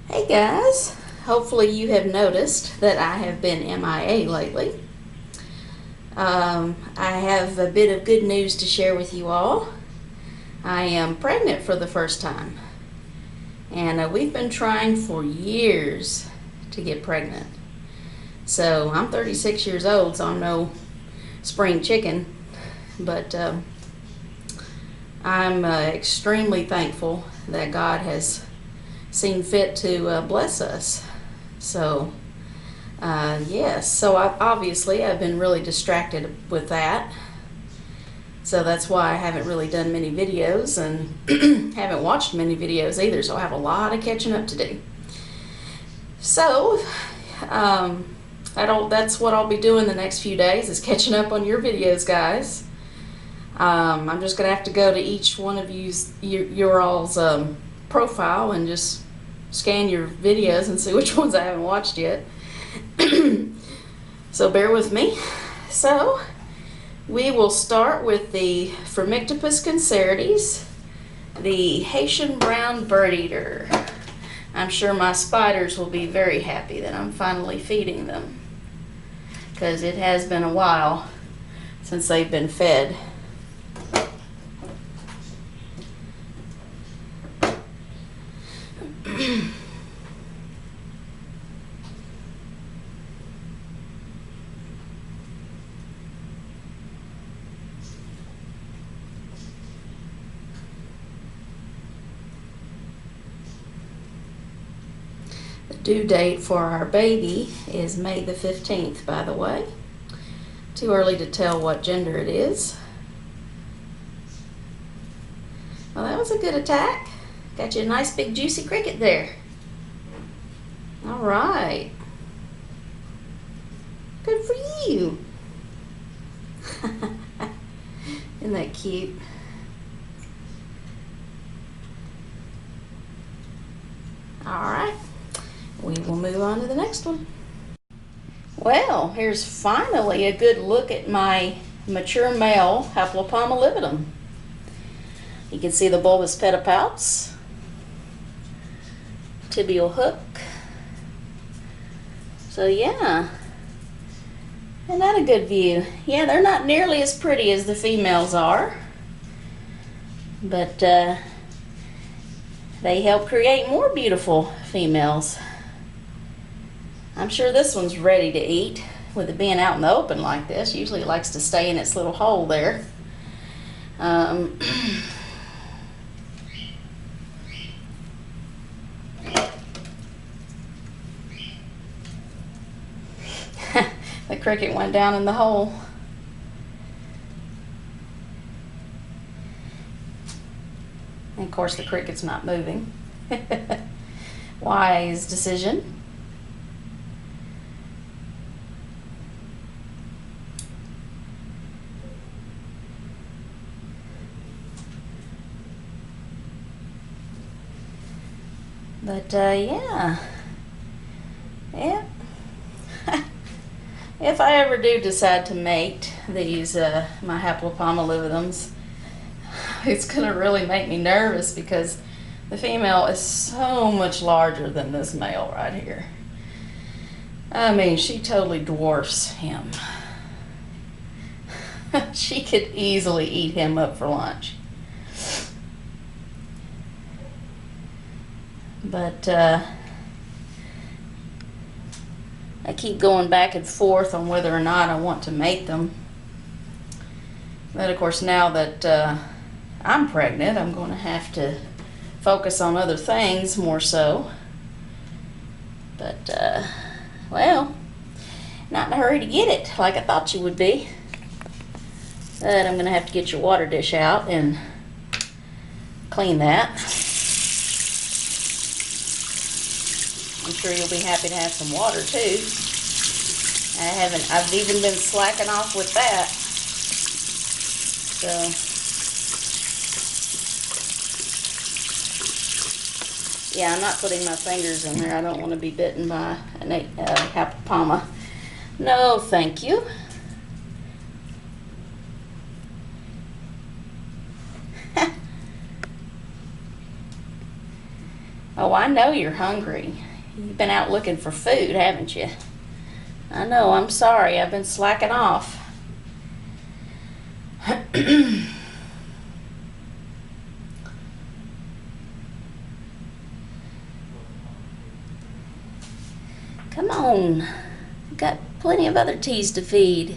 Hey guys, hopefully you have noticed that I have been MIA lately. I have a bit of good news to share with you all. I am pregnant for the first time, and we've been trying for years to get pregnant. So I'm 36 years old, so I'm no spring chicken, but I'm extremely thankful that God has seen fit to bless us. So yes, so I've been really distracted with that, so that's why I haven't really done many videos and haven't watched many videos either, so I have a lot of catching up to do. So that's what I'll be doing the next few days, is catching up on your videos, guys. I'm just gonna have to go to each one of your all's profile and just scan your videos and see which ones I haven't watched yet. So bear with me. So we will start with the Phormictopus cancerides, the Haitian brown bird eater. I'm sure my spiders will be very happy that I'm finally feeding them, because it has been a while since they've been fed. The due date for our baby is May the 15th, by the way. Too early to tell what gender it is. Well, that was a good attack. Got you a nice big juicy cricket there. All right. Good for you. Isn't that cute? All right. We will move on to the next one. Well, here's finally a good look at my mature male Haplopelma lividum. You can see the bulbous pedipalps, tibial hook. So yeah, isn't that a good view? Yeah, they're not nearly as pretty as the females are, but they help create more beautiful females. I'm sure this one's ready to eat, with it being out in the open like this. Usually it likes to stay in its little hole there. The cricket went down in the hole. And of course the cricket's not moving. Wise decision. But yeah. If I ever do decide to mate these my Haplopelma lividums, it's gonna really make me nervous, because the female is so much larger than this male right here. I mean, she totally dwarfs him. She could easily eat him up for lunch. But I keep going back and forth on whether or not I want to mate them. But of course, now that I'm pregnant, I'm going to have to focus on other things more so. But well, not in a hurry to get it like I thought you would be. But I'm going to have to get your water dish out and clean that. I'm sure you'll be happy to have some water too. I've even been slacking off with that. So yeah, I'm not putting my fingers in there. I don't want to be bitten by an Haplopelma. No, thank you. Oh, I know you're hungry. You've been out looking for food, haven't you? I know, I'm sorry. I've been slacking off. Come on. I've got plenty of other teas to feed.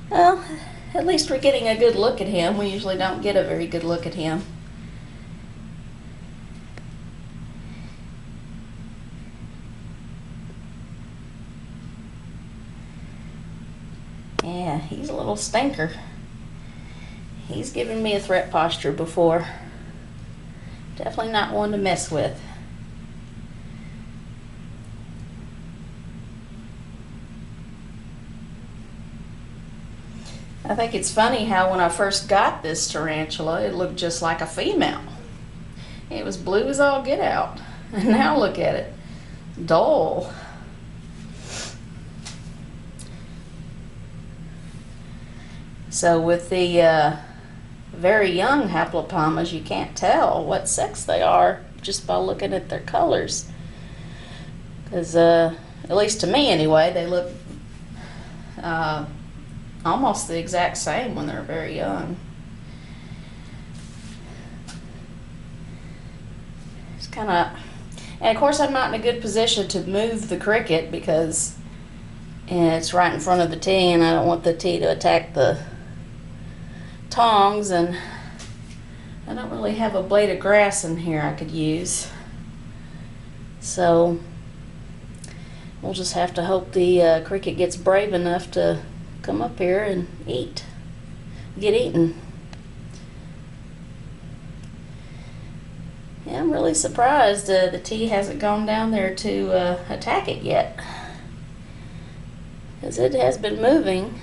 Well, at least we're getting a good look at him. We usually don't get a very good look at him. Yeah, he's a little stinker. He's given me a threat posture before. Definitely not one to mess with. I think it's funny how when I first got this tarantula, it looked just like a female. It was blue as all get out. And now look at it. Dull. So with the very young Haplopelmas, you can't tell what sex they are just by looking at their colors. Because, at least to me anyway, they look almost the exact same when they're very young. It's kind of, and of course I'm not in a good position to move the cricket because it's right in front of the tea and I don't want the tea to attack the tongs, and I don't really have a blade of grass in here I could use. So we'll just have to hope the cricket gets brave enough to come up here and get eaten. Yeah, I'm really surprised the tea hasn't gone down there to attack it yet, because it has been moving.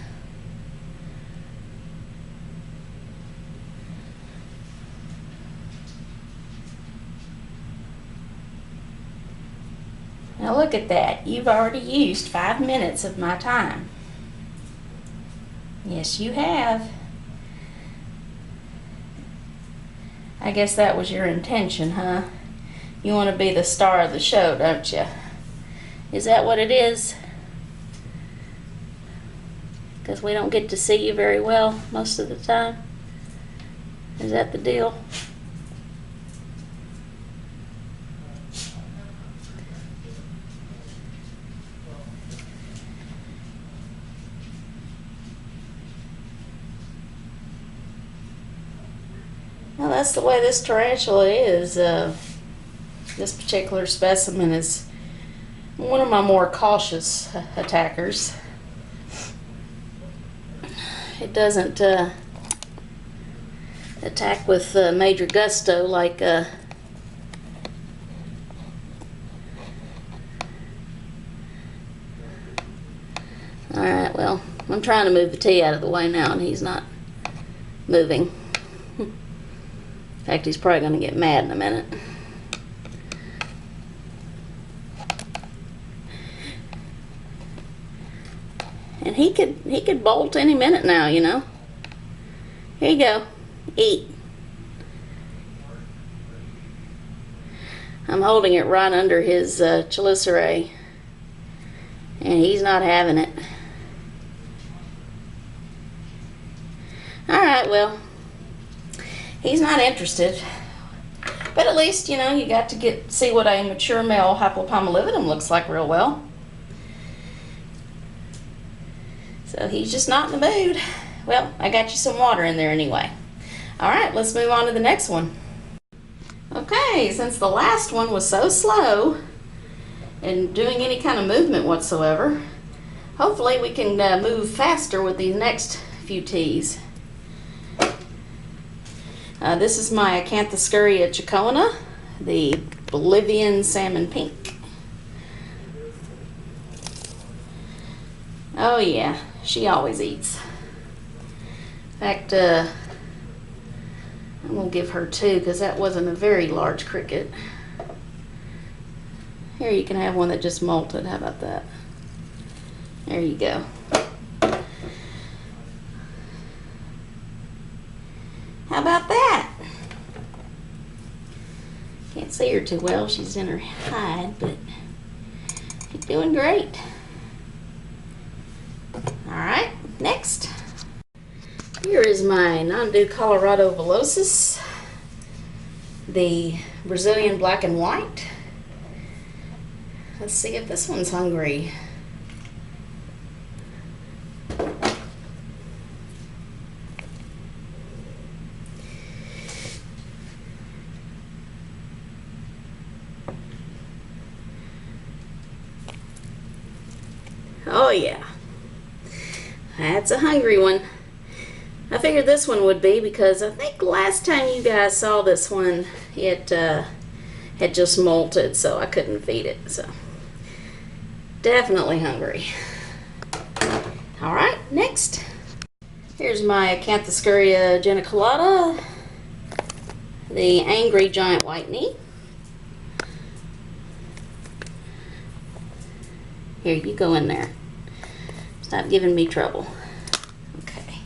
Now look at that. You've already used 5 minutes of my time. Yes, you have. I guess that was your intention, huh? You want to be the star of the show, don't you? Is that what it is? Because we don't get to see you very well most of the time? Is that the deal? Well, that's the way this tarantula is. This particular specimen is one of my more cautious attackers. It doesn't attack with major gusto like Alright, well, I'm trying to move the tea out of the way now and he's not moving. In fact, he's probably going to get mad in a minute. And he could bolt any minute now, you know. Here you go. Eat. I'm holding it right under his chelicerae, and he's not having it. Alright, well, he's not interested. But at least, you know, you got to see what a mature male Haplopelma lividum looks like real well. So he's just not in the mood. Well, I got you some water in there anyway. Alright, let's move on to the next one. Okay, since the last one was so slow in doing any kind of movement whatsoever, hopefully we can move faster with these next few teas. This is my Acanthoscurria chacoana, the Bolivian salmon pink. Oh yeah, she always eats. In fact, I'm going to give her 2 because that wasn't a very large cricket. Here, you can have one that just molted. How about that? There you go. How about that? Can't see her too well. She's in her hide, but she's doing great. Alright, next. Here is my Nhandu coloratovillosus, the Brazilian black and white. Let's see if this one's hungry. Oh yeah, that's a hungry one. I figured this one would be because I think last time you guys saw this one, it had just molted, so I couldn't feed it. So definitely hungry. All right, next. Here's my Acanthoscurria geniculata, the angry giant white knee. Here, you go in there. Stop giving me trouble. Okay.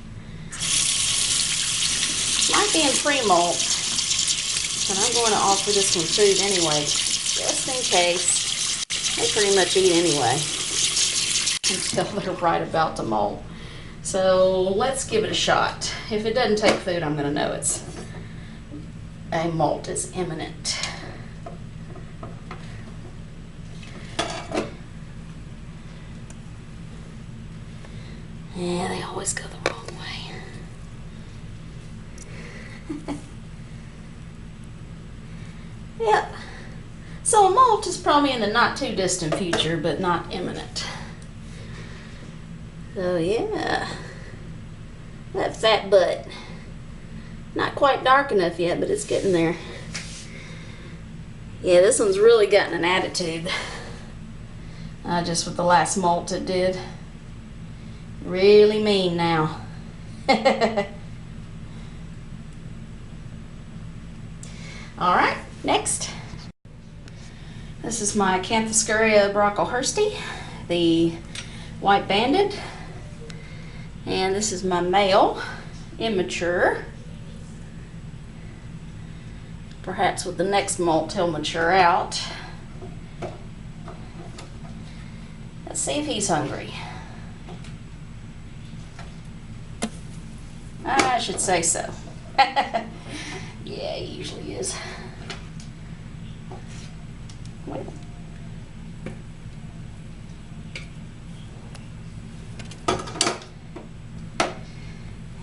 Might be in pre-molt, but I'm going to offer this one food anyway, just in case. They pretty much eat anyway until they're right about to molt. So let's give it a shot. If it doesn't take food, I'm going to know it's a molt is imminent. Yeah, they always go the wrong way. Yep. So a molt is probably in the not too distant future, but not imminent. So yeah, that fat butt. Not quite dark enough yet, but it's getting there. Yeah, this one's really gotten an attitude. Just with the last molt it did. Really mean now. Alright, next. This is my Acanthoscurria brocklehursti, the white bandit. And this is my male, immature. Perhaps with the next molt he'll mature out. Let's see if he's hungry. I should say so. Yeah, he usually is. Well.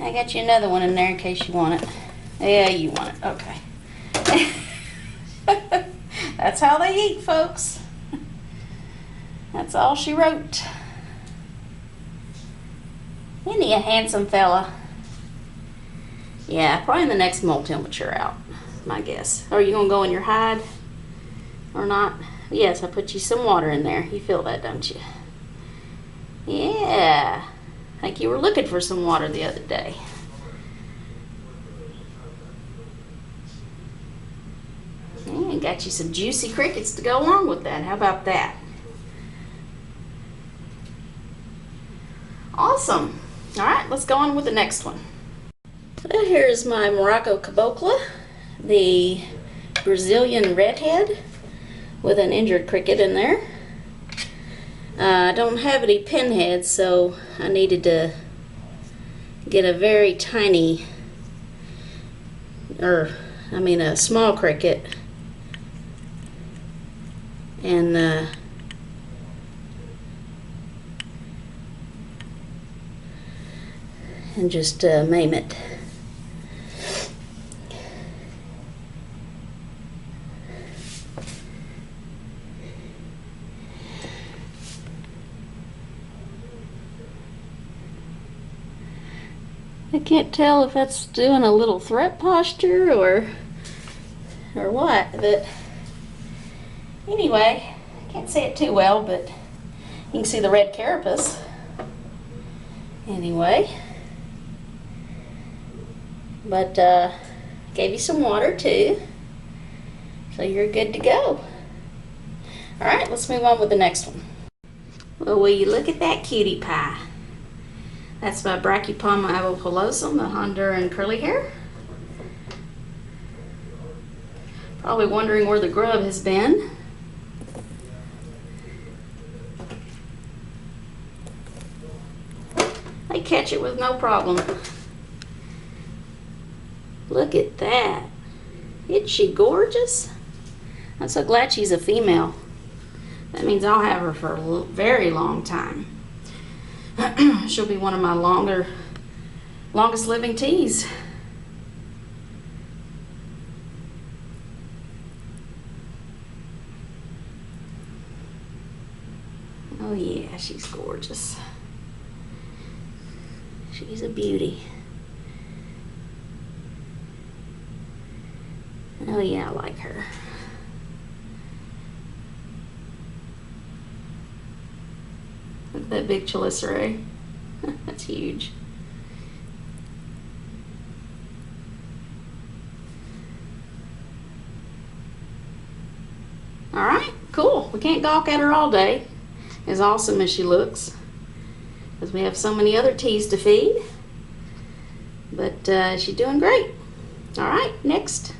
I got you another one in there in case you want it. Yeah, you want it. Okay. That's how they eat, folks. That's all she wrote. Isn't he a handsome fella? Yeah, probably in the next molt he'll mature out, my guess. Are you gonna go in your hide or not? Yes, I put you some water in there. You feel that, don't you? Yeah, I think you were looking for some water the other day. And got you some juicy crickets to go along with that. How about that? Awesome. All right, let's go on with the next one. So here's my Maraca cabocla, the Brazilian redhead with an injured cricket in there. I don't have any pinheads, so I needed to get a very tiny, a small cricket, and just maim it. I can't tell if that's doing a little threat posture or what, but anyway, I can't see it too well, but you can see the red carapace. Anyway, but gave you some water too, so you're good to go. All right, let's move on with the next one. Well, will you look at that cutie pie? That's my Brachypelma albopilosum, the Honduran curly hair. Probably wondering where the grub has been. They catch it with no problem. Look at that. Isn't she gorgeous? I'm so glad she's a female. That means I'll have her for a very long time. She'll be one of my longest living teas. Oh yeah, she's gorgeous. She's a beauty. Oh yeah, I like her. Look at that big chelicerae. That's huge. Alright, cool. We can't gawk at her all day, as awesome as she looks, because we have so many other teas to feed. But she's doing great. Alright, next.